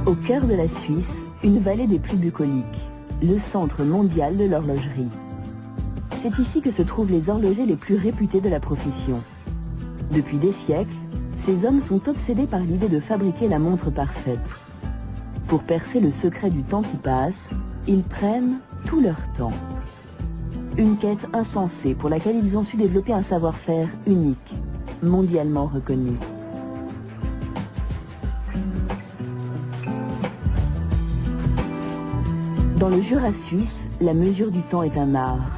Au cœur de la Suisse, une vallée des plus bucoliques, le centre mondial de l'horlogerie. C'est ici que se trouvent les horlogers les plus réputés de la profession. Depuis des siècles, ces hommes sont obsédés par l'idée de fabriquer la montre parfaite. Pour percer le secret du temps qui passe, ils prennent tout leur temps. Une quête insensée pour laquelle ils ont su développer un savoir-faire unique, mondialement reconnu. Dans le Jura suisse, la mesure du temps est un art.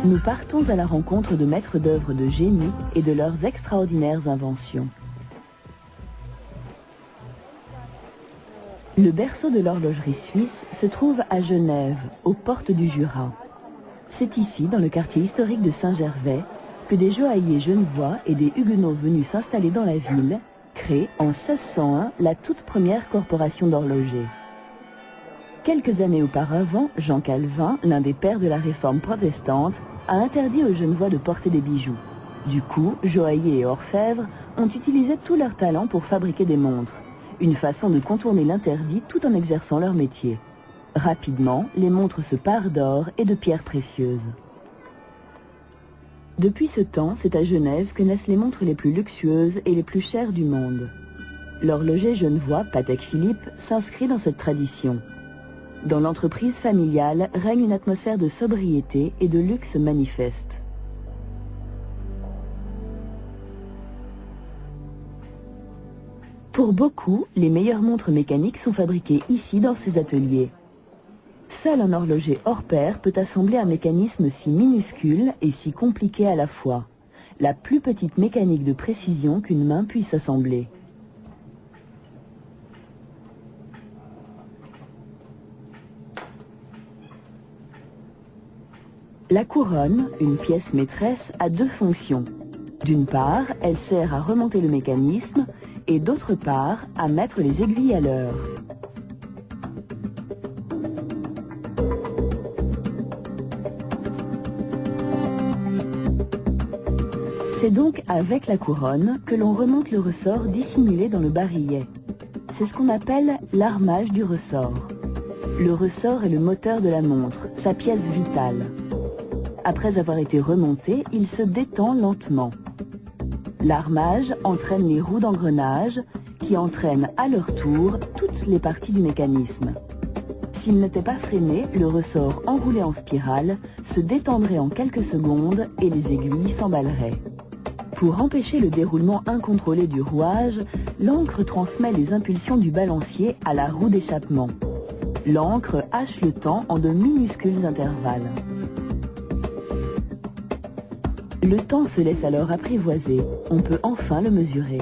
Nous partons à la rencontre de maîtres d'œuvre de génie et de leurs extraordinaires inventions. Le berceau de l'horlogerie suisse se trouve à Genève, aux portes du Jura. C'est ici, dans le quartier historique de Saint-Gervais, que des joailliers genevois et des huguenots venus s'installer dans la ville créent en 1601 la toute première corporation d'horlogers. Quelques années auparavant, Jean Calvin, l'un des pères de la réforme protestante, a interdit aux Genevois de porter des bijoux. Du coup, joailliers et orfèvres ont utilisé tout leur talent pour fabriquer des montres. Une façon de contourner l'interdit tout en exerçant leur métier. Rapidement, les montres se parent d'or et de pierres précieuses. Depuis ce temps, c'est à Genève que naissent les montres les plus luxueuses et les plus chères du monde. L'horloger genevois, Patek Philippe, s'inscrit dans cette tradition. Dans l'entreprise familiale règne une atmosphère de sobriété et de luxe manifeste. Pour beaucoup, les meilleures montres mécaniques sont fabriquées ici dans ces ateliers. Seul un horloger hors pair peut assembler un mécanisme si minuscule et si compliqué à la fois. La plus petite mécanique de précision qu'une main puisse assembler. La couronne, une pièce maîtresse, a deux fonctions. D'une part, elle sert à remonter le mécanisme et d'autre part, à mettre les aiguilles à l'heure. C'est donc avec la couronne que l'on remonte le ressort dissimulé dans le barillet. C'est ce qu'on appelle l'armage du ressort. Le ressort est le moteur de la montre, sa pièce vitale. Après avoir été remonté, il se détend lentement. L'armage entraîne les roues d'engrenage qui entraînent à leur tour toutes les parties du mécanisme. S'il n'était pas freiné, le ressort enroulé en spirale se détendrait en quelques secondes et les aiguilles s'emballeraient. Pour empêcher le déroulement incontrôlé du rouage, l'encre transmet les impulsions du balancier à la roue d'échappement. L'encre hache le temps en de minuscules intervalles. Le temps se laisse alors apprivoiser, on peut enfin le mesurer.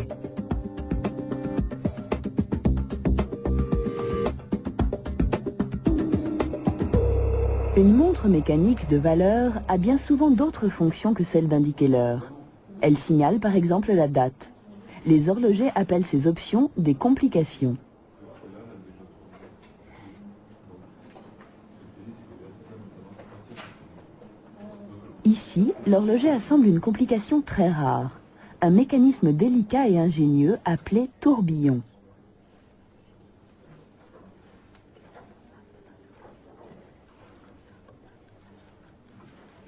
Une montre mécanique de valeur a bien souvent d'autres fonctions que celle d'indiquer l'heure. Elle signale par exemple la date. Les horlogers appellent ces options des complications. Ici, l'horloger assemble une complication très rare, un mécanisme délicat et ingénieux appelé tourbillon.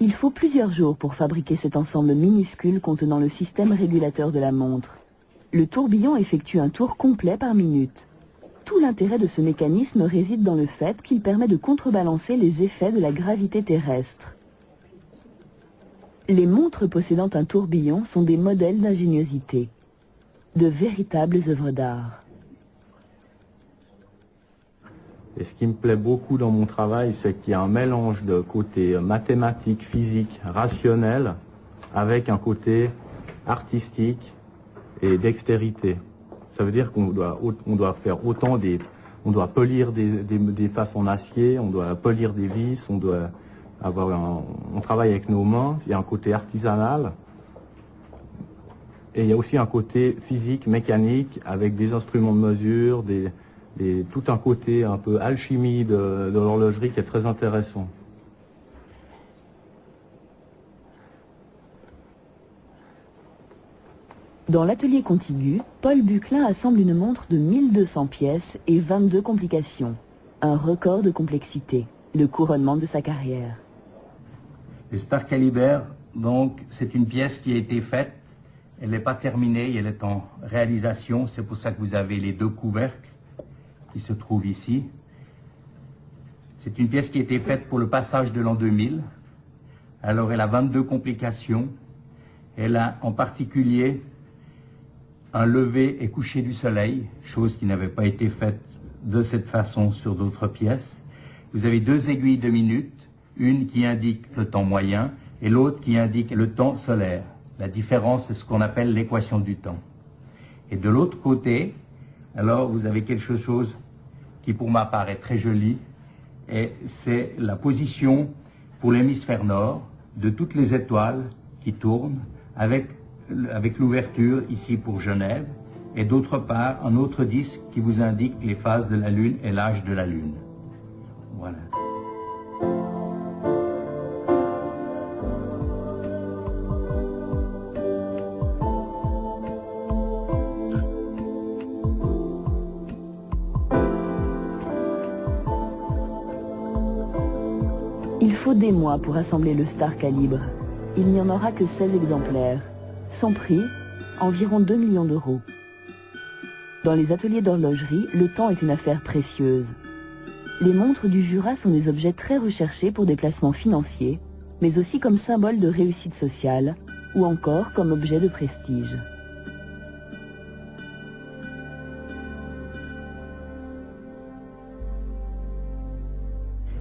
Il faut plusieurs jours pour fabriquer cet ensemble minuscule contenant le système régulateur de la montre. Le tourbillon effectue un tour complet par minute. Tout l'intérêt de ce mécanisme réside dans le fait qu'il permet de contrebalancer les effets de la gravité terrestre. Les montres possédant un tourbillon sont des modèles d'ingéniosité, de véritables œuvres d'art. Et ce qui me plaît beaucoup dans mon travail, c'est qu'il y a un mélange de côté mathématique, physique, rationnel, avec un côté artistique et dextérité. Ça veut dire qu'on doit faire autant on doit polir des faces en acier, on doit polir des vis, on travaille avec nos mains, il y a un côté artisanal, et il y a aussi un côté physique, mécanique, avec des instruments de mesure, tout un côté un peu alchimie de l'horlogerie qui est très intéressant. Dans l'atelier contigu, Paul Buclin assemble une montre de 1200 pièces et 22 complications. Un record de complexité, le couronnement de sa carrière. Le Star Caliber, donc, c'est une pièce qui a été faite. Elle n'est pas terminée, elle est en réalisation. C'est pour ça que vous avez les deux couvercles qui se trouvent ici. C'est une pièce qui a été faite pour le passage de l'an 2000. Alors, elle a 22 complications. Elle a en particulier un lever et coucher du soleil, chose qui n'avait pas été faite de cette façon sur d'autres pièces. Vous avez deux aiguilles de minute, une qui indique le temps moyen et l'autre qui indique le temps solaire. La différence, c'est ce qu'on appelle l'équation du temps. Et de l'autre côté, alors vous avez quelque chose qui pour ma part est très joli, et c'est la position pour l'hémisphère nord de toutes les étoiles qui tournent avec l'ouverture ici pour Genève, et d'autre part un autre disque qui vous indique les phases de la Lune et l'âge de la Lune. Voilà. Il faut des mois pour assembler le Star Calibre. Il n'y en aura que 16 exemplaires. Son prix, environ 2 millions d'euros. Dans les ateliers d'horlogerie, le temps est une affaire précieuse. Les montres du Jura sont des objets très recherchés pour des placements financiers, mais aussi comme symbole de réussite sociale, ou encore comme objet de prestige.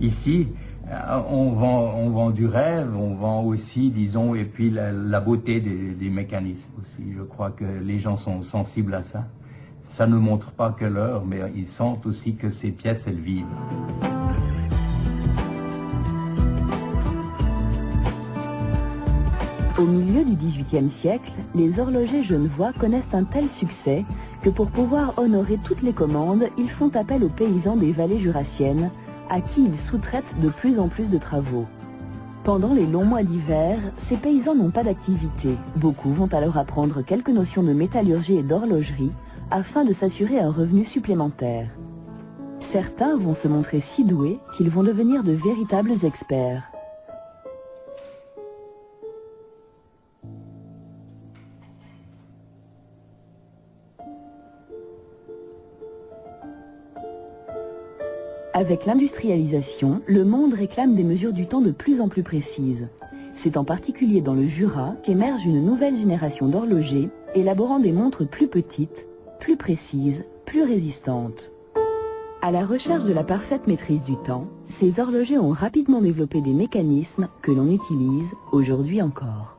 Ici, on vend du rêve, on vend aussi, disons, et puis la beauté des mécanismes aussi. Je crois que les gens sont sensibles à ça. Ça ne montre pas que l'heure, mais ils sentent aussi que ces pièces, elles vivent. Au milieu du XVIIIe siècle, les horlogers genevois connaissent un tel succès que pour pouvoir honorer toutes les commandes, ils font appel aux paysans des vallées jurassiennes, à qui ils sous-traitent de plus en plus de travaux. Pendant les longs mois d'hiver, ces paysans n'ont pas d'activité. Beaucoup vont alors apprendre quelques notions de métallurgie et d'horlogerie afin de s'assurer un revenu supplémentaire. Certains vont se montrer si doués qu'ils vont devenir de véritables experts. Avec l'industrialisation, le monde réclame des mesures du temps de plus en plus précises. C'est en particulier dans le Jura qu'émerge une nouvelle génération d'horlogers, élaborant des montres plus petites, plus précises, plus résistantes. À la recherche de la parfaite maîtrise du temps, ces horlogers ont rapidement développé des mécanismes que l'on utilise aujourd'hui encore.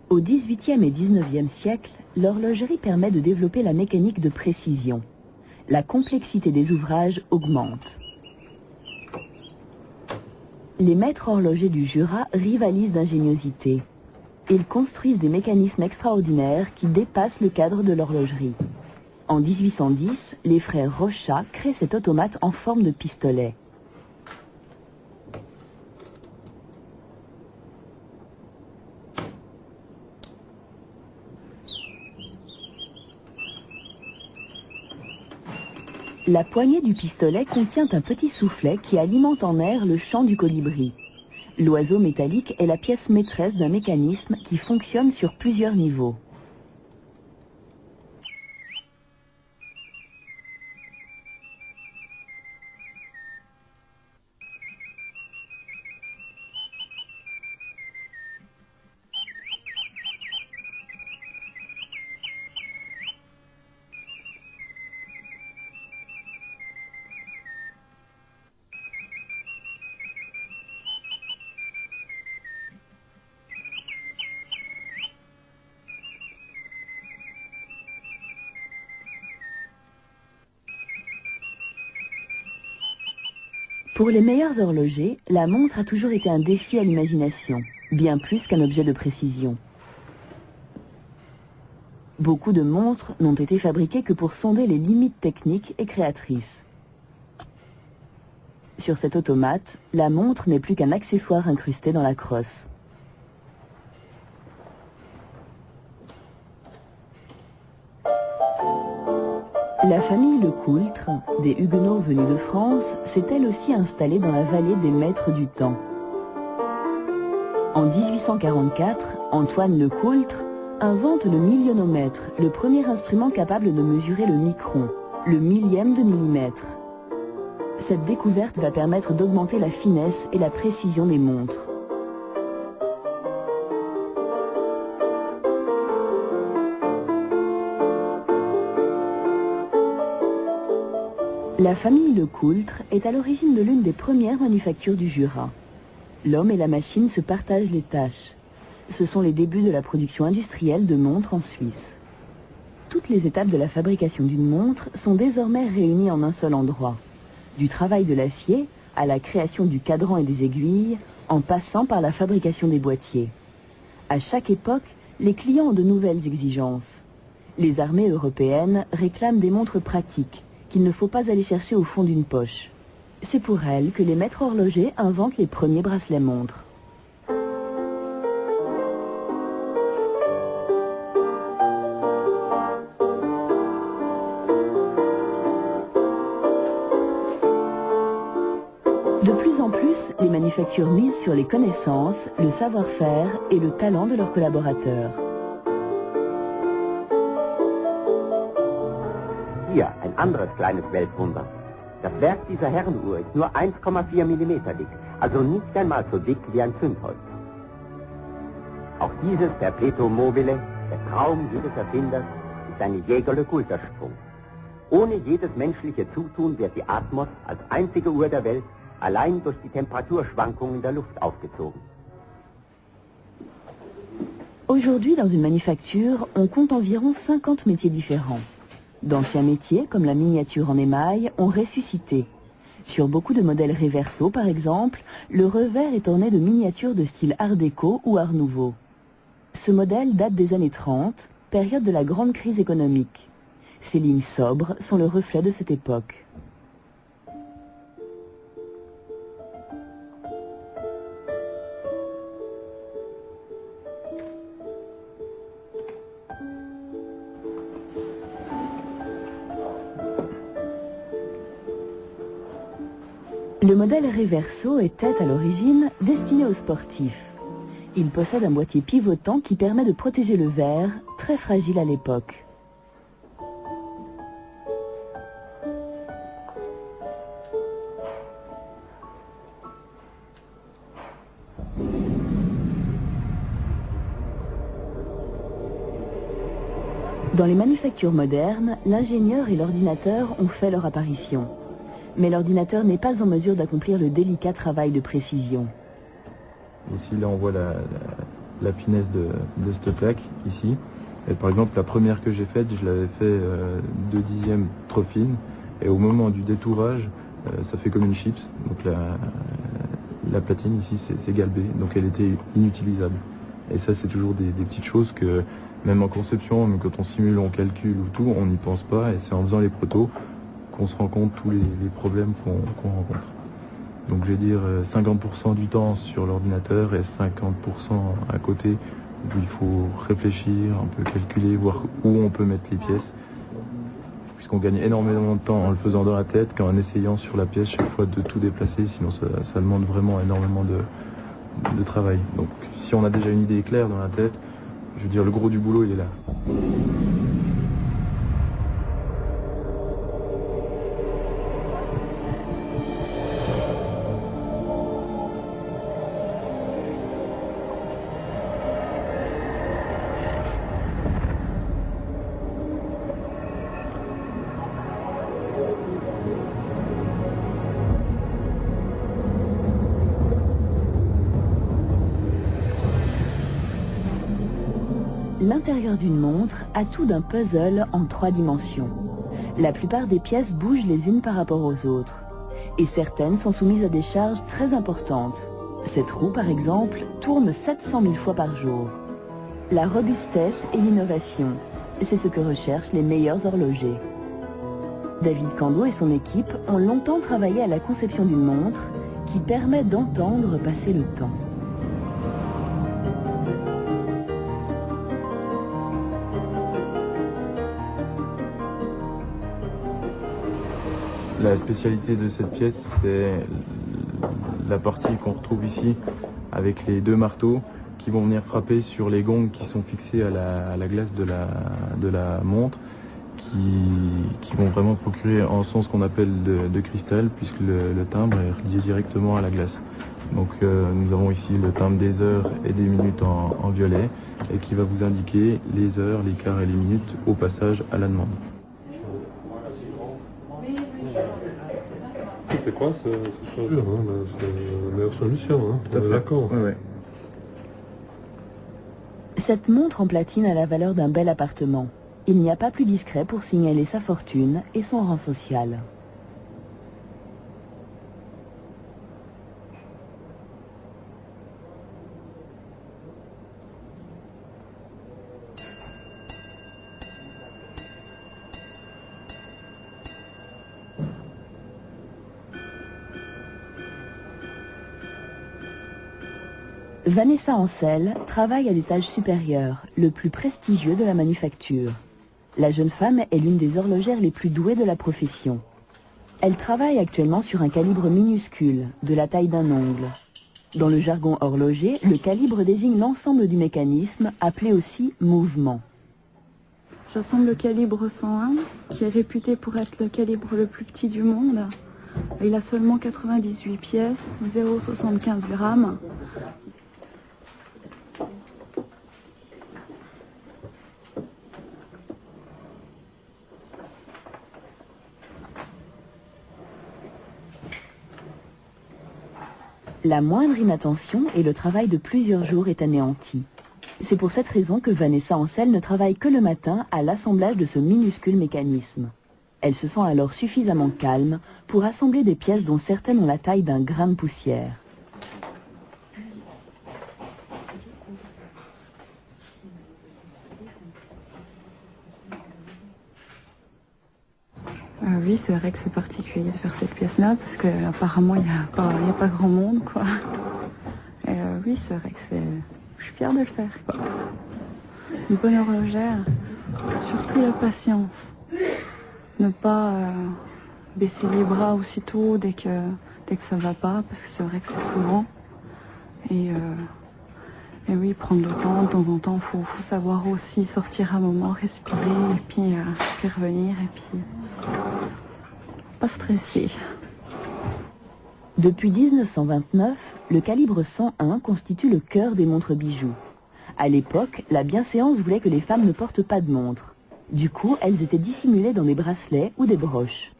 Au XVIIIe et XIXe siècle, l'horlogerie permet de développer la mécanique de précision. La complexité des ouvrages augmente. Les maîtres horlogers du Jura rivalisent d'ingéniosité. Ils construisent des mécanismes extraordinaires qui dépassent le cadre de l'horlogerie. En 1810, les frères Rochat créent cet automate en forme de pistolet. La poignée du pistolet contient un petit soufflet qui alimente en air le chant du colibri. L'oiseau métallique est la pièce maîtresse d'un mécanisme qui fonctionne sur plusieurs niveaux. Pour les meilleurs horlogers, la montre a toujours été un défi à l'imagination, bien plus qu'un objet de précision. Beaucoup de montres n'ont été fabriquées que pour sonder les limites techniques et créatrices. Sur cet automate, la montre n'est plus qu'un accessoire incrusté dans la crosse. La famille Lecoultre, des Huguenots venus de France, s'est elle aussi installée dans la vallée des Maîtres du Temps. En 1844, Antoine Lecoultre invente le millionomètre, le premier instrument capable de mesurer le micron, le millième de millimètre. Cette découverte va permettre d'augmenter la finesse et la précision des montres. La famille Lecoultre est à l'origine de l'une des premières manufactures du Jura. L'homme et la machine se partagent les tâches. Ce sont les débuts de la production industrielle de montres en Suisse. Toutes les étapes de la fabrication d'une montre sont désormais réunies en un seul endroit. Du travail de l'acier à la création du cadran et des aiguilles, en passant par la fabrication des boîtiers. À chaque époque, les clients ont de nouvelles exigences. Les armées européennes réclament des montres pratiques, qu'il ne faut pas aller chercher au fond d'une poche. C'est pour elles que les maîtres horlogers inventent les premiers bracelets montres. De plus en plus, les manufactures misent sur les connaissances, le savoir-faire et le talent de leurs collaborateurs. Hier ein anderes kleines Weltwunder. Das Werk dieser Herrenuhr ist nur 1,4 mm dick, also nicht einmal so dick wie ein Zündholz. Auch dieses Perpetuum mobile, der Traum jedes Erfinders, ist eine Jäger-Lecoultre-Sprung. Ohne jedes menschliche Zutun wird die Atmos als einzige Uhr der Welt allein durch die Temperaturschwankungen der Luft aufgezogen. Aujourd'hui, dans une manufacture, on compte environ 50 métiers différents. D'anciens métiers, comme la miniature en émail, ont ressuscité. Sur beaucoup de modèles Reverso, par exemple, le revers est orné de miniatures de style Art déco ou Art nouveau. Ce modèle date des années 30, période de la grande crise économique. Ces lignes sobres sont le reflet de cette époque. Le modèle Reverso était à l'origine destiné aux sportifs. Il possède un boîtier pivotant qui permet de protéger le verre, très fragile à l'époque. Dans les manufactures modernes, l'ingénieur et l'ordinateur ont fait leur apparition. Mais l'ordinateur n'est pas en mesure d'accomplir le délicat travail de précision. Ici, là, on voit la finesse de cette plaque, ici. Et par exemple, la première que j'ai faite, je l'avais fait 2/10 trop fine. Et au moment du détourage, ça fait comme une chips. Donc la platine, ici, c'est galbé. Donc elle était inutilisable. Et ça, c'est toujours des petites choses que, même en conception, même quand on simule, on calcule ou tout, on n'y pense pas. Et c'est en faisant les protos qu'on se rend compte tous les problèmes qu'on rencontre. Donc je vais dire 50% du temps sur l'ordinateur et 50% à côté où il faut réfléchir, un peu calculer, voir où on peut mettre les pièces. Puisqu'on gagne énormément de temps en le faisant dans la tête qu'en essayant sur la pièce chaque fois de tout déplacer, sinon ça demande vraiment énormément de travail. Donc si on a déjà une idée claire dans la tête, je veux dire le gros du boulot il est là. L'intérieur d'une montre a tout d'un puzzle en 3 dimensions. La plupart des pièces bougent les unes par rapport aux autres. et certaines sont soumises à des charges très importantes. Cette roue, par exemple, tourne 700 000 fois par jour. La robustesse et l'innovation, c'est ce que recherchent les meilleurs horlogers. David Cando et son équipe ont longtemps travaillé à la conception d'une montre qui permet d'entendre passer le temps. La spécialité de cette pièce, c'est la partie qu'on retrouve ici avec les deux marteaux qui vont venir frapper sur les gongs qui sont fixés à la glace de la montre, qui vont vraiment procurer un son ce qu'on appelle de cristal, puisque le timbre est relié directement à la glace. Donc nous avons ici le timbre des heures et des minutes en violet, et qui va vous indiquer les heures, les quarts et les minutes au passage à la demande. C'est quoi ce chose-là, c'est la meilleure solution, hein. Tout à fait. D'accord. Oui, oui. Cette montre en platine a la valeur d'un bel appartement. Il n'y a pas plus discret pour signaler sa fortune et son rang social. Vanessa Ancel travaille à l'étage supérieur, le plus prestigieux de la manufacture. La jeune femme est l'une des horlogères les plus douées de la profession. Elle travaille actuellement sur un calibre minuscule, de la taille d'un ongle. Dans le jargon horloger, le calibre désigne l'ensemble du mécanisme, appelé aussi mouvement. J'assemble le calibre 101, qui est réputé pour être le calibre le plus petit du monde. Il a seulement 98 pièces, 0,75 grammes. La moindre inattention et le travail de plusieurs jours est anéanti. C'est pour cette raison que Vanessa Ancel ne travaille que le matin à l'assemblage de ce minuscule mécanisme. Elle se sent alors suffisamment calme pour assembler des pièces dont certaines ont la taille d'un grain de poussière. Oui, c'est vrai que c'est particulier de faire cette pièce-là, parce qu'apparemment, il n'y a pas grand monde, quoi. Et oui, c'est vrai que je suis fière de le faire, quoi. Une bonne horlogère, surtout la patience. Ne pas baisser les bras aussitôt dès que ça va pas, parce que c'est vrai que c'est souvent. Et oui, prendre le temps en temps, faut savoir aussi sortir un moment, respirer, et puis revenir, et puis pas stresser. Depuis 1929, le calibre 101 constitue le cœur des montres bijoux. À l'époque, la bienséance voulait que les femmes ne portent pas de montres. Du coup, elles étaient dissimulées dans des bracelets ou des broches.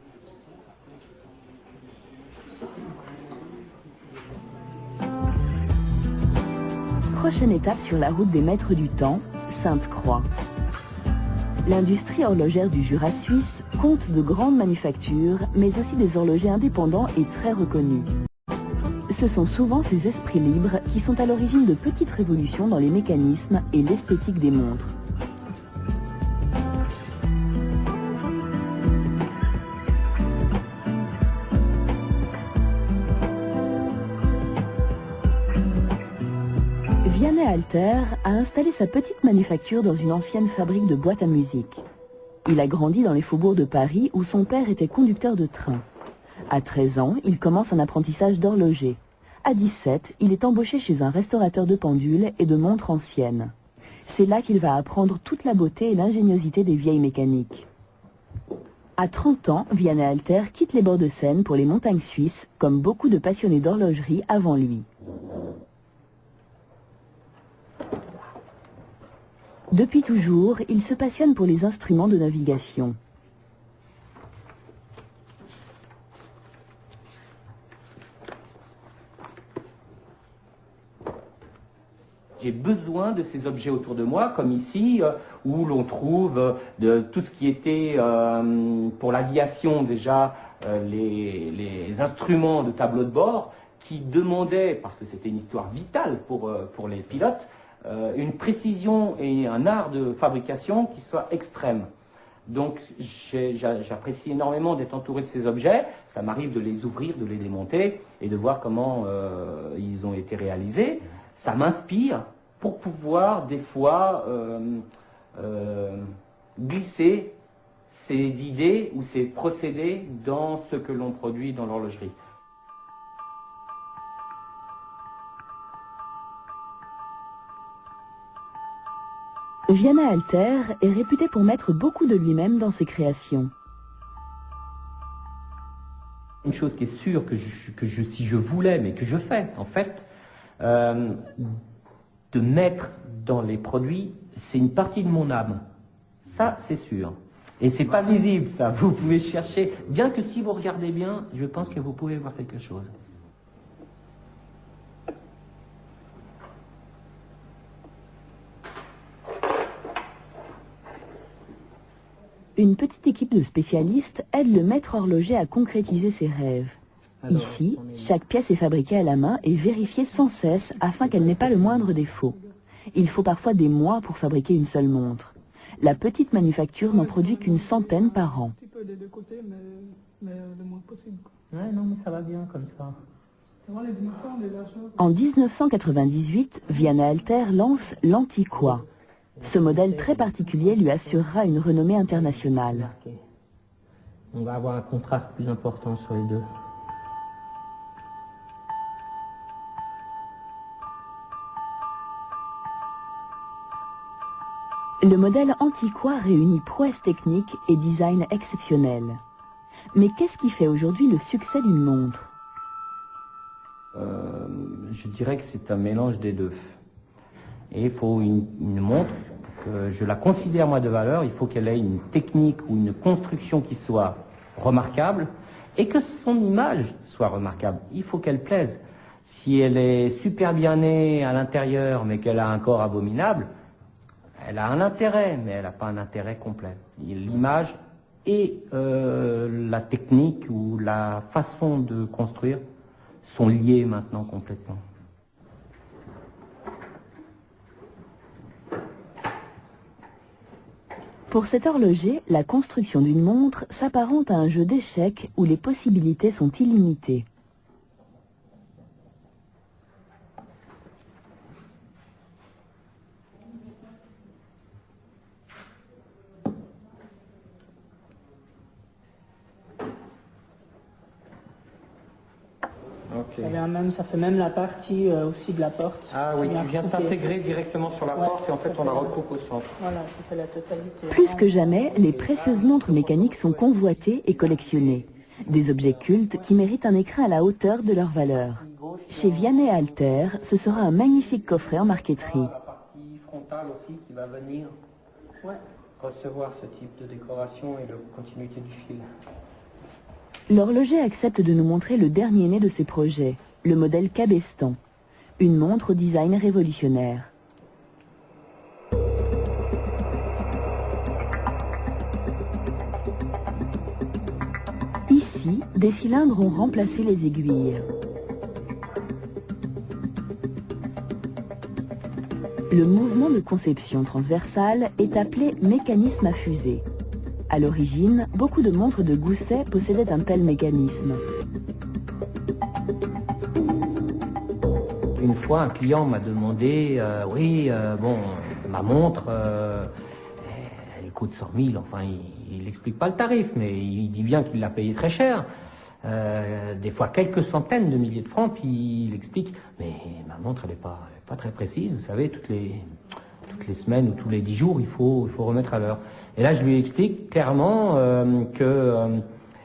Prochaine étape sur la route des maîtres du temps, Sainte-Croix. L'industrie horlogère du Jura suisse compte de grandes manufactures, mais aussi des horlogers indépendants et très reconnus. Ce sont souvent ces esprits libres qui sont à l'origine de petites révolutions dans les mécanismes et l'esthétique des montres. Vianney Alter a installé sa petite manufacture dans une ancienne fabrique de boîtes à musique. Il a grandi dans les faubourgs de Paris où son père était conducteur de train. À 13 ans, il commence un apprentissage d'horloger. À 17, il est embauché chez un restaurateur de pendules et de montres anciennes. C'est là qu'il va apprendre toute la beauté et l'ingéniosité des vieilles mécaniques. À 30 ans, Vianney Alter quitte les bords de Seine pour les montagnes suisses, comme beaucoup de passionnés d'horlogerie avant lui. Depuis toujours, il se passionne pour les instruments de navigation. J'ai besoin de ces objets autour de moi, comme ici, où l'on trouve de tout ce qui était pour l'aviation déjà les instruments de tableau de bord qui demandaient, parce que c'était une histoire vitale pour les pilotes, une précision et un art de fabrication qui soit extrême. Donc j'apprécie énormément d'être entouré de ces objets. Ça m'arrive de les ouvrir, de les démonter et de voir comment ils ont été réalisés. Ça m'inspire pour pouvoir des fois glisser ces idées ou ces procédés dans ce que l'on produit dans l'horlogerie. Viana Alter est réputé pour mettre beaucoup de lui-même dans ses créations. Une chose qui est sûre si je voulais, mais que je fais en fait, de mettre dans les produits, c'est une partie de mon âme. Ça, c'est sûr. Et c'est pas visible, ça. Vous pouvez chercher. Bien que si vous regardez bien, je pense que vous pouvez voir quelque chose. Une petite équipe de spécialistes aide le maître horloger à concrétiser ses rêves. Ici, chaque pièce est fabriquée à la main et vérifiée sans cesse afin qu'elle n'ait pas le moindre défaut. Il faut parfois des mois pour fabriquer une seule montre. La petite manufacture n'en produit qu'une centaine par an. Un petit peu des deux côtés, mais le moins possible. Ouais, non, mais ça va bien comme ça. Les dimensions, les largeurs. En 1998, Viana Alter lance l'Antiqua. Ce modèle très particulier lui assurera une renommée internationale. On va avoir un contraste plus important sur les deux. Le modèle Antiqua réunit prouesse technique et design exceptionnel. Mais qu'est-ce qui fait aujourd'hui le succès d'une montre? Je dirais que c'est un mélange des deux. Et il faut une montre, que je la considère moi de valeur, il faut qu'elle ait une technique ou une construction qui soit remarquable et que son image soit remarquable. Il faut qu'elle plaise. Si elle est super bien née à l'intérieur mais qu'elle a un corps abominable, elle a un intérêt, mais elle n'a pas un intérêt complet. L'image et la technique ou la façon de construire sont liées maintenant complètement. Pour cet horloger, la construction d'une montre s'apparente à un jeu d'échecs où les possibilités sont illimitées. Okay. Ça fait même la partie aussi de la porte. Ah oui, tu viens t'intégrer directement sur la porte et en fait on la recoupe au centre. Voilà, ça fait la totalité. Plus que jamais, les précieuses montres mécaniques sont convoitées et collectionnées. Des objets cultes qui méritent un écrin à la hauteur de leur valeur. Chez Viana Alter, ce sera un magnifique coffret en marqueterie. La partie frontale aussi qui va venir recevoir ce type de décoration et de continuité du fil. L'horloger accepte de nous montrer le dernier né de ses projets, le modèle Cabestan, une montre au design révolutionnaire. Ici, des cylindres ont remplacé les aiguilles. Le mouvement de conception transversale est appelé mécanisme à fusée. À l'origine, beaucoup de montres de Gousset possédaient un tel mécanisme. Une fois, un client m'a demandé, ma montre, elle coûte 100 000, enfin, il n'explique pas le tarif, mais il dit bien qu'il l'a payé très cher. Des fois, quelques centaines de milliers de francs, puis il explique, mais ma montre, elle n'est pas très précise, vous savez, toutes les semaines ou tous les 10 jours, il faut remettre à l'heure. Et là, je lui explique clairement que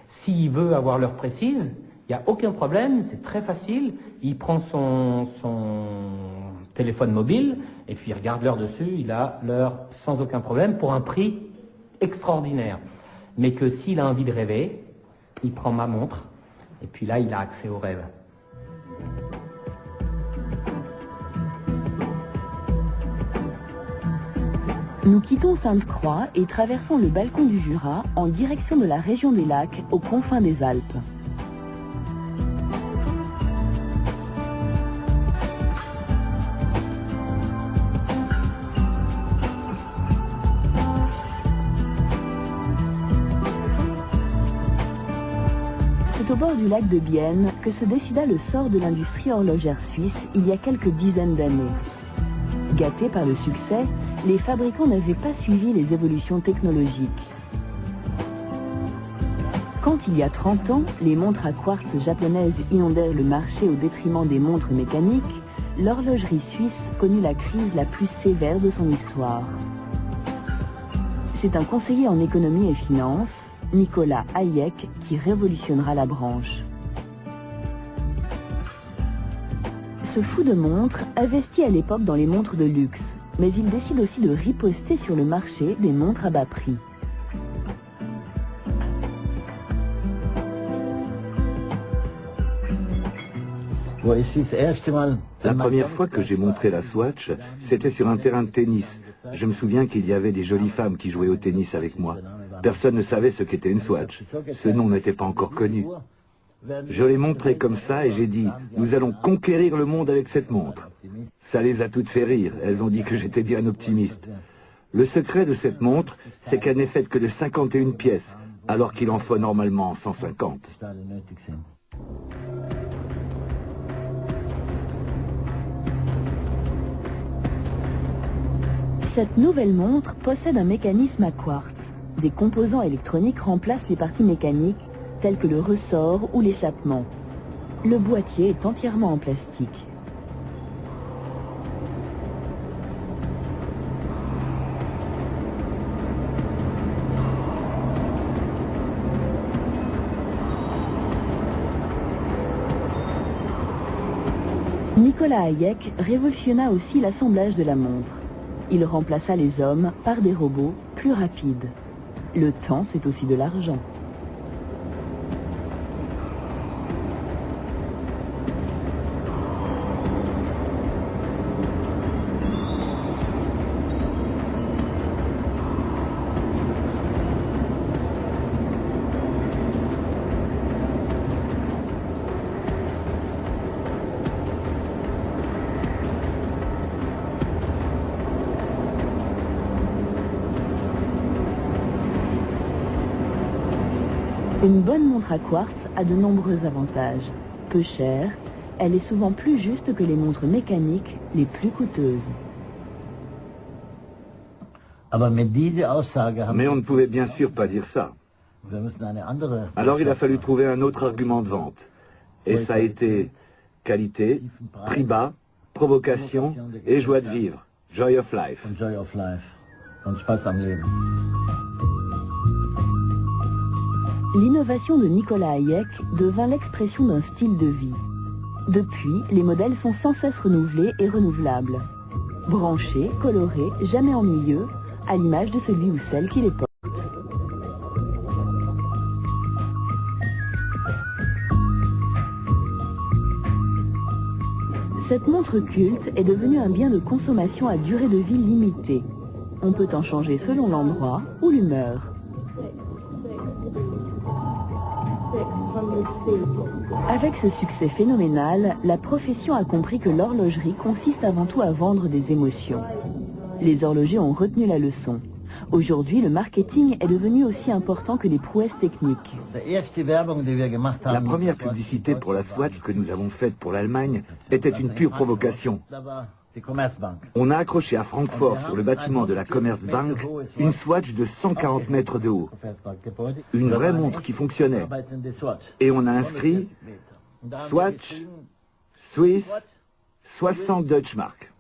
s'il veut avoir l'heure précise, il n'y a aucun problème, c'est très facile. Il prend son téléphone mobile et puis il regarde l'heure dessus, il a l'heure sans aucun problème pour un prix extraordinaire. Mais que s'il a envie de rêver, il prend ma montre et puis là, il a accès au rêve. Nous quittons Sainte-Croix et traversons le balcon du Jura en direction de la région des lacs aux confins des Alpes. C'est au bord du lac de Bienne que se décida le sort de l'industrie horlogère suisse il y a quelques dizaines d'années. Gâtés par le succès, les fabricants n'avaient pas suivi les évolutions technologiques. Quand il y a 30 ans, les montres à quartz japonaises inondèrent le marché au détriment des montres mécaniques, l'horlogerie suisse connut la crise la plus sévère de son histoire. C'est un conseiller en économie et finance, Nicolas Hayek, qui révolutionnera la branche. Ce fou de montre investit à l'époque dans les montres de luxe, mais il décide aussi de riposter sur le marché des montres à bas prix. La première fois que j'ai montré la Swatch, c'était sur un terrain de tennis. Je me souviens qu'il y avait des jolies femmes qui jouaient au tennis avec moi. Personne ne savait ce qu'était une Swatch. Ce nom n'était pas encore connu. Je l'ai montré comme ça et j'ai dit « Nous allons conquérir le monde avec cette montre ». Ça les a toutes fait rire. Elles ont dit que j'étais bien optimiste. Le secret de cette montre, c'est qu'elle n'est faite que de 51 pièces, alors qu'il en faut normalement 150. Cette nouvelle montre possède un mécanisme à quartz. Des composants électroniques remplacent les parties mécaniques, telles que le ressort ou l'échappement. Le boîtier est entièrement en plastique. Nicolas Hayek révolutionna aussi l'assemblage de la montre. Il remplaça les hommes par des robots plus rapides. Le temps, c'est aussi de l'argent. Une bonne montre à quartz a de nombreux avantages. Peu chère, elle est souvent plus juste que les montres mécaniques les plus coûteuses. Mais on ne pouvait bien sûr pas dire ça. Alors il a fallu trouver un autre argument de vente. Et ça a été qualité, prix bas, provocation et joie de vivre. Joy of life. L'innovation de Nicolas Hayek devint l'expression d'un style de vie. Depuis, les modèles sont sans cesse renouvelés et renouvelables. Branchés, colorés, jamais ennuyeux, à l'image de celui ou celle qui les porte. Cette montre culte est devenue un bien de consommation à durée de vie limitée. On peut en changer selon l'endroit ou l'humeur. Avec ce succès phénoménal, la profession a compris que l'horlogerie consiste avant tout à vendre des émotions. Les horlogers ont retenu la leçon. Aujourd'hui, le marketing est devenu aussi important que les prouesses techniques. La première publicité pour la Swatch que nous avons faite pour l'Allemagne était une pure provocation. On a accroché à Francfort, sur le bâtiment de la Commerzbank, une Swatch de 140 mètres de haut. Une vraie montre qui fonctionnait. Et on a inscrit Swatch, Suisse, 60 Deutschmark.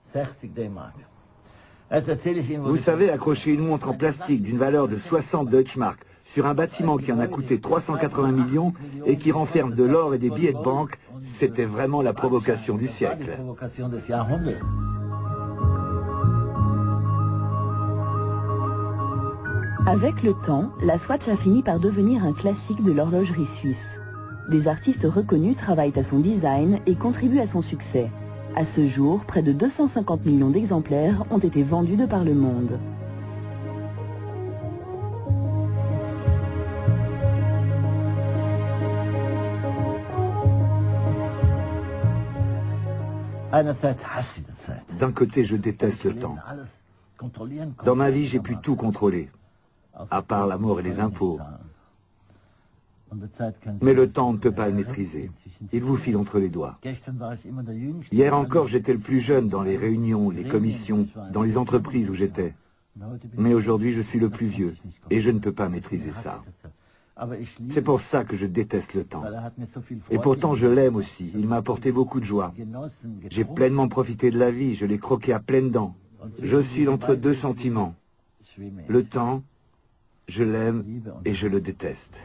Vous savez, accrocher une montre en plastique d'une valeur de 60 Deutschmark sur un bâtiment qui en a coûté 380 millions et qui renferme de l'or et des billets de banque, c'était vraiment la provocation du siècle. Avec le temps, la Swatch a fini par devenir un classique de l'horlogerie suisse. Des artistes reconnus travaillent à son design et contribuent à son succès. À ce jour, près de 250 millions d'exemplaires ont été vendus de par le monde. D'un côté, je déteste le temps. Dans ma vie, j'ai pu tout contrôler, à part la mort et les impôts. Mais le temps, on ne peut pas le maîtriser. Il vous file entre les doigts. Hier encore, j'étais le plus jeune dans les réunions, les commissions, dans les entreprises où j'étais. Mais aujourd'hui, je suis le plus vieux, et je ne peux pas maîtriser ça. C'est pour ça que je déteste le temps. Et pourtant, je l'aime aussi. Il m'a apporté beaucoup de joie. J'ai pleinement profité de la vie, je l'ai croqué à pleines dents. J'oscille entre deux sentiments. Le temps, je l'aime et je le déteste.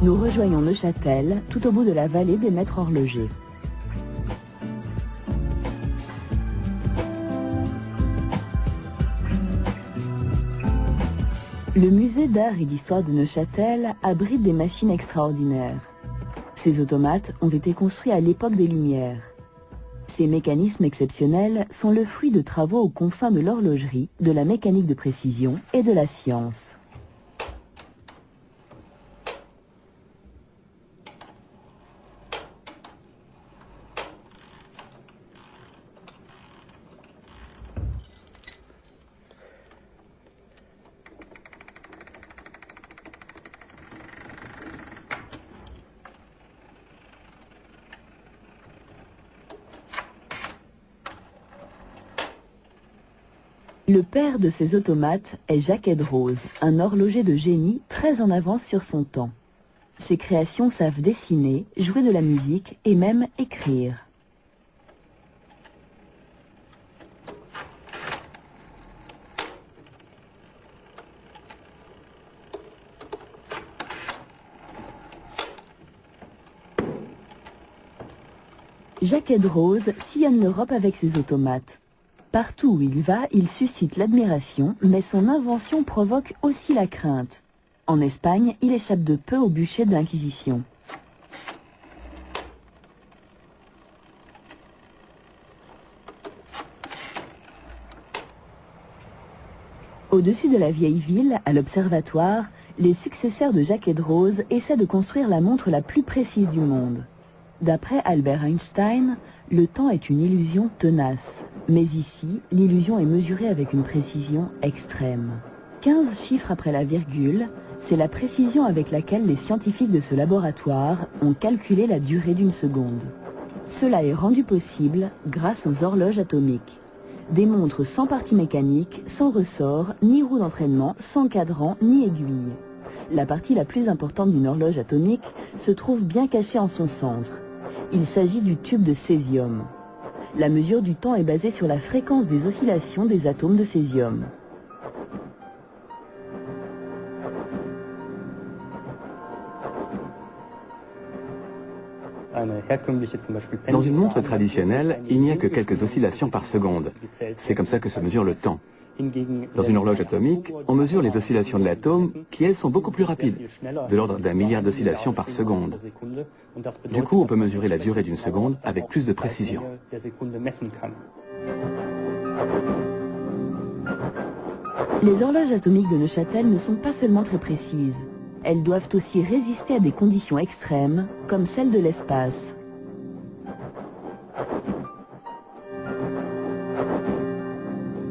Nous rejoignons Neuchâtel, tout au bout de la vallée des maîtres horlogers. Le musée d'art et d'histoire de Neuchâtel abrite des machines extraordinaires. Ces automates ont été construits à l'époque des Lumières. Ces mécanismes exceptionnels sont le fruit de travaux aux confins de l'horlogerie, de la mécanique de précision et de la science. Le père de ces automates est Jacques Edrose, un horloger de génie très en avance sur son temps. Ses créations savent dessiner, jouer de la musique et même écrire. Jacques Edrose sillonne l'Europe avec ses automates. Partout où il va, il suscite l'admiration, mais son invention provoque aussi la crainte. En Espagne, il échappe de peu au bûcher de l'Inquisition. Au-dessus de la vieille ville, à l'observatoire, les successeurs de Jacques Edrose essaient de construire la montre la plus précise du monde. D'après Albert Einstein, le temps est une illusion tenace. Mais ici, l'illusion est mesurée avec une précision extrême. 15 chiffres après la virgule, c'est la précision avec laquelle les scientifiques de ce laboratoire ont calculé la durée d'une seconde. Cela est rendu possible grâce aux horloges atomiques. Des montres sans partie mécanique, sans ressort, ni roue d'entraînement, sans cadran, ni aiguille. La partie la plus importante d'une horloge atomique se trouve bien cachée en son centre. Il s'agit du tube de césium. La mesure du temps est basée sur la fréquence des oscillations des atomes de césium. Dans une montre traditionnelle, il n'y a que quelques oscillations par seconde. C'est comme ça que se mesure le temps. Dans une horloge atomique, on mesure les oscillations de l'atome qui, elles, sont beaucoup plus rapides, de l'ordre d'1 milliard d'oscillations par seconde. Du coup, on peut mesurer la durée d'une seconde avec plus de précision. Les horloges atomiques de Neuchâtel ne sont pas seulement très précises. Elles doivent aussi résister à des conditions extrêmes, comme celles de l'espace.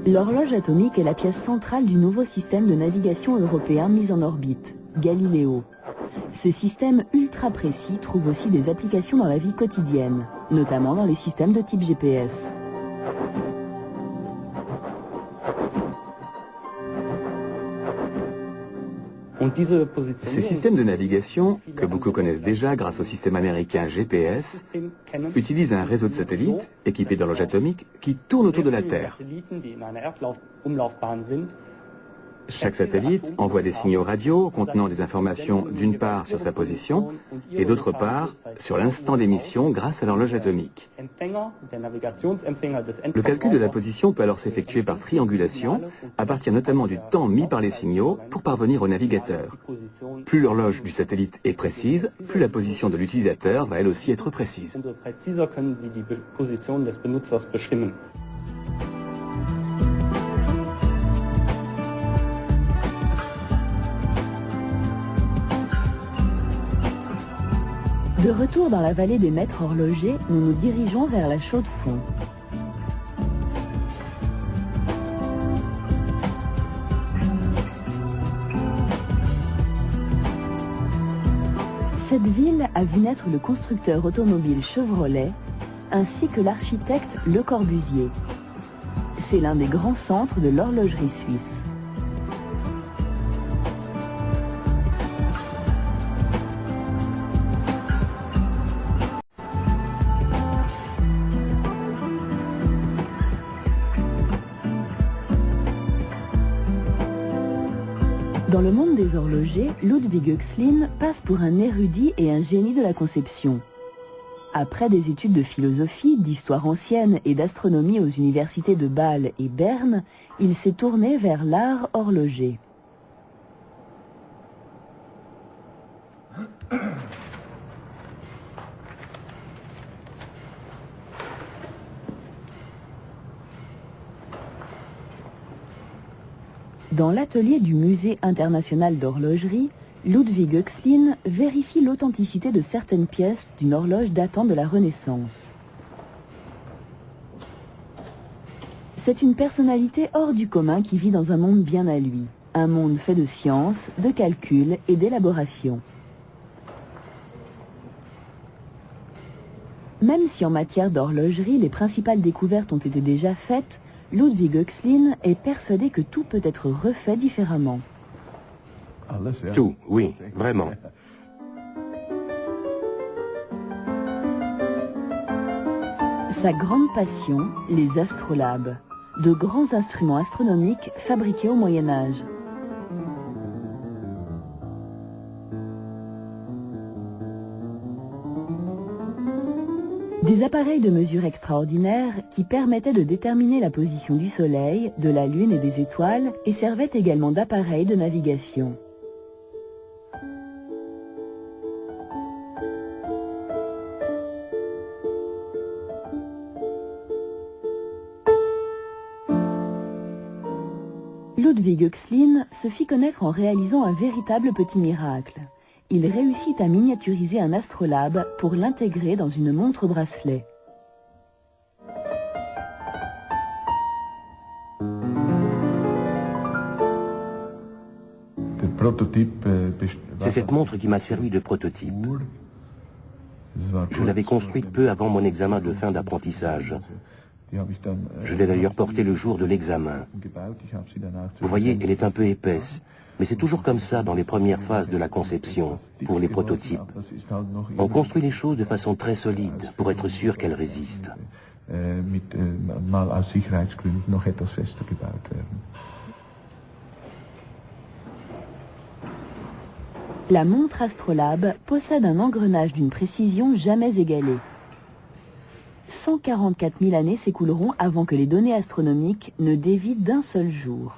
L'horloge atomique est la pièce centrale du nouveau système de navigation européen mis en orbite, Galileo. Ce système ultra précis trouve aussi des applications dans la vie quotidienne, notamment dans les systèmes de type GPS. Ces systèmes de navigation, que beaucoup connaissent déjà grâce au système américain GPS, utilisent un réseau de satellites équipés d'horloges atomiques qui tournent autour de la Terre. Chaque satellite envoie des signaux radio contenant des informations d'une part sur sa position et d'autre part sur l'instant d'émission grâce à l'horloge atomique. Le calcul de la position peut alors s'effectuer par triangulation à partir notamment du temps mis par les signaux pour parvenir au navigateur. Plus l'horloge du satellite est précise, plus la position de l'utilisateur va elle aussi être précise. De retour dans la vallée des maîtres horlogers, nous nous dirigeons vers la Chaux-de-Fonds. Cette ville a vu naître le constructeur automobile Chevrolet, ainsi que l'architecte Le Corbusier. C'est l'un des grands centres de l'horlogerie suisse. Dans le monde des horlogers, Ludwig Oechslin passe pour un érudit et un génie de la conception. Après des études de philosophie, d'histoire ancienne et d'astronomie aux universités de Bâle et Berne, il s'est tourné vers l'art horloger. Dans l'atelier du Musée international d'horlogerie, Ludwig Oechslin vérifie l'authenticité de certaines pièces d'une horloge datant de la Renaissance. C'est une personnalité hors du commun qui vit dans un monde bien à lui, un monde fait de science, de calcul et d'élaboration. Même si en matière d'horlogerie, les principales découvertes ont été déjà faites, Ludwig Oechslin est persuadé que tout peut être refait différemment. Tout, oui, vraiment. Sa grande passion, les astrolabes, de grands instruments astronomiques fabriqués au Moyen-Âge. Des appareils de mesure extraordinaires qui permettaient de déterminer la position du Soleil, de la Lune et des étoiles et servaient également d'appareils de navigation. Ludwig Oechslin se fit connaître en réalisant un véritable petit miracle. Il réussit à miniaturiser un astrolabe pour l'intégrer dans une montre-bracelet. C'est cette montre qui m'a servi de prototype. Je l'avais construite peu avant mon examen de fin d'apprentissage. Je l'ai d'ailleurs portée le jour de l'examen. Vous voyez, elle est un peu épaisse. Mais c'est toujours comme ça dans les premières phases de la conception, pour les prototypes. On construit les choses de façon très solide, pour être sûr qu'elles résistent. La montre astrolabe possède un engrenage d'une précision jamais égalée. 144 000 années s'écouleront avant que les données astronomiques ne dévient d'un seul jour.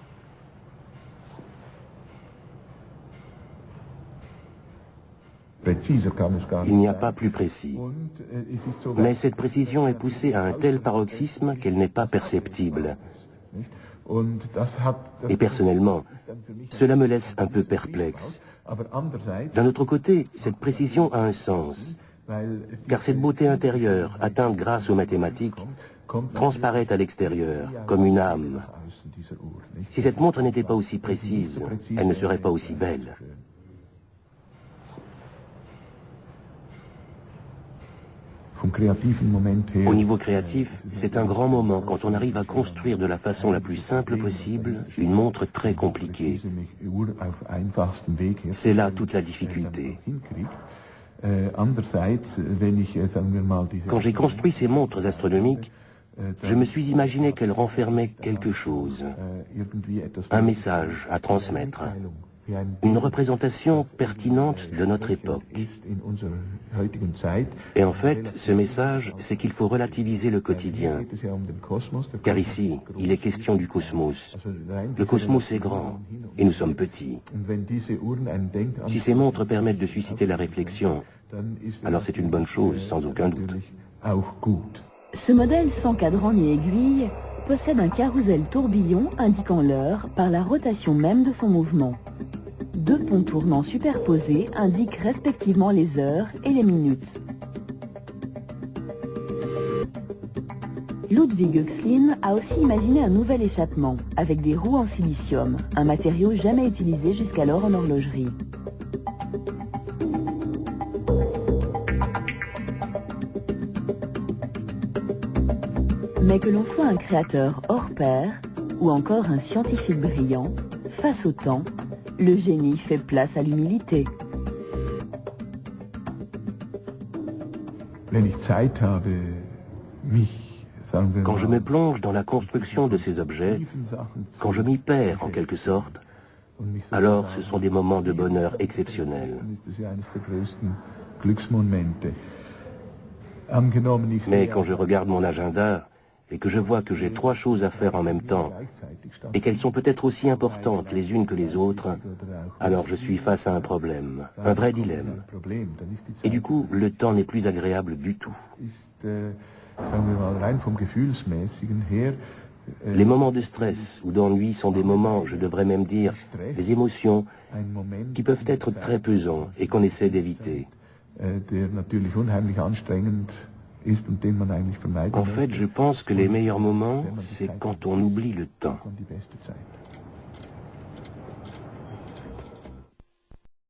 Il n'y a pas plus précis. Mais cette précision est poussée à un tel paroxysme qu'elle n'est pas perceptible. Et personnellement, cela me laisse un peu perplexe. D'un autre côté, cette précision a un sens, car cette beauté intérieure, atteinte grâce aux mathématiques, transparaît à l'extérieur, comme une âme. Si cette montre n'était pas aussi précise, elle ne serait pas aussi belle. Au niveau créatif, c'est un grand moment quand on arrive à construire de la façon la plus simple possible une montre très compliquée. C'est là toute la difficulté. Quand j'ai construit ces montres astronomiques, je me suis imaginé qu'elles renfermaient quelque chose, un message à transmettre, une représentation pertinente de notre époque. Et en fait, ce message, c'est qu'il faut relativiser le quotidien. Car ici, il est question du cosmos. Le cosmos est grand, et nous sommes petits. Si ces montres permettent de susciter la réflexion, alors c'est une bonne chose, sans aucun doute. Ce modèle sans cadran ni aiguille possède un carrousel tourbillon indiquant l'heure par la rotation même de son mouvement. Deux ponts tournants superposés indiquent respectivement les heures et les minutes. Ludwig Oechslin a aussi imaginé un nouvel échappement, avec des roues en silicium, un matériau jamais utilisé jusqu'alors en horlogerie. Mais que l'on soit un créateur hors pair, ou encore un scientifique brillant, face au temps, le génie fait place à l'humilité. Quand je me plonge dans la construction de ces objets, quand je m'y perds en quelque sorte, alors ce sont des moments de bonheur exceptionnels. Mais quand je regarde mon agenda et que je vois que j'ai 3 choses à faire en même temps, et qu'elles sont peut-être aussi importantes les unes que les autres, alors je suis face à un problème, un vrai dilemme. Et du coup, le temps n'est plus agréable du tout. Les moments de stress ou d'ennui sont des moments, je devrais même dire, des émotions qui peuvent être très pesants et qu'on essaie d'éviter. En fait, je pense que les meilleurs moments, c'est quand on oublie le temps.